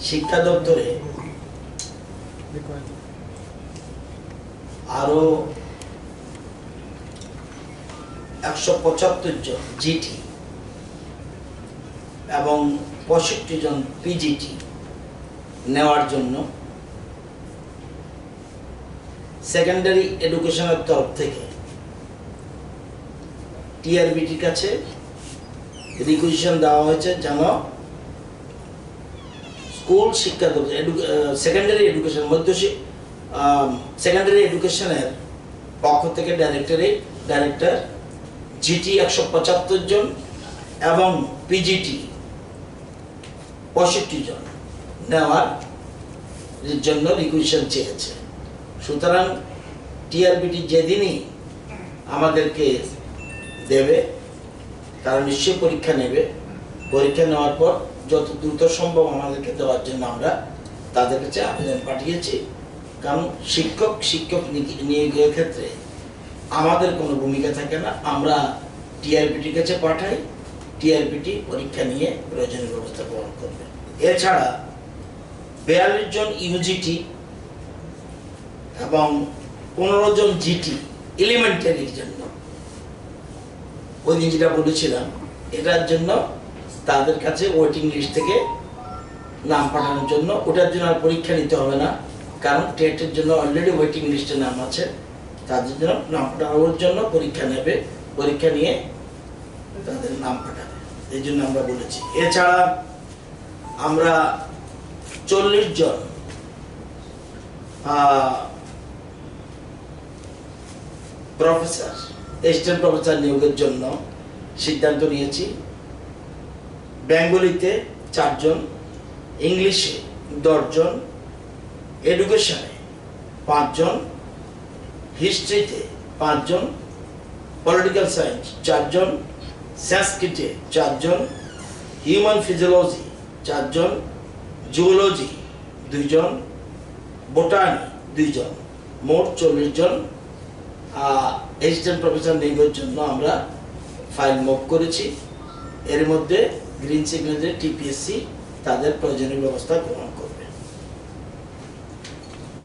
শিক্ষা দপ্তরে আরো 175 জন জিটি এবং 65 জন পিজিটি নেওয়ার জন্য সেকেন্ডারি এডুকেশনের তরফ থেকে টিআরবিটির কাছে রিকুইজিশন দেওয়া হয়েছে যেন স্কুল শিক্ষা সেকেন্ডারি এডুকেশন সেকেন্ডারি এডুকেশনের পক্ষ থেকে ডাইরেক্টর জিটি 175 জন এবং পিজিটি 65 জন নেওয়ার জন্য রিকুইজিশন চেয়েছে। সুতরাং টিআরবিটি যেদিনই আমাদেরকে দেবে তারা নিশ্চয়ই পরীক্ষা নেবে, পরীক্ষা নেওয়ার পর যত দ্রুত সম্ভব আমাদেরকে দেওয়ার জন্য আমরা তাদের কাছে আবেদন পাঠিয়েছি। কারণ শিক্ষক নিয়োগের ক্ষেত্রে আমাদের কোনো ভূমিকা থাকে না, আমরা টিআরবিটির কাছে পাঠাই, টিআরবিটি পরীক্ষা নিয়ে প্রয়োজনীয় ব্যবস্থা গ্রহণ করবে। এছাড়া 42 জন ইউজিটি এবং 15 জন জিটি এলিমেন্টারির জন্য, ওই দিন যেটা বলেছিলাম, এটার জন্য তাদের কাছে ওয়েটিং লিস্ট থেকে নাম পাঠানোর জন্য, ওটার জন্য আর পরীক্ষা নিতে হবে না, কারণ টেটের জন্য অলরেডি ওয়েটিং লিস্টে নাম আছে, তাদের জন্য নাম পাঠানোর জন্য পরীক্ষা নেবে, পরীক্ষা নিয়ে তাদের নাম পাঠাবে, এই জন্য আমরা বলেছি। এছাড়া আমরা 40 জন প্রফেসর, অ্যাসিস্ট্যান্ট প্রফেসর নিয়োগের জন্য সিদ্ধান্ত নিয়েছি। বেঙ্গলিতে 4 জন, ইংলিশে 10 জন, এডুকেশনে 5 জন, হিস্ট্রিতে 5 জন, পলিটিক্যাল সায়েন্স 4 জন, সংস্কৃতে 4 জন, হিউম্যান ফিজিওলজি 4 জন, জুওলজি 2 জন, বোটানি 2 জন, মোট 40 জন অ্যাসিস্ট্যান্ট প্রফেসর নিয়োগের জন্য আমরা ফাইল মুভ করেছি। এর মধ্যে গ্রিন সিগনেচার টিপিএসসি তাদের প্রয়োজনীয় ব্যবস্থা গ্রহণ করে।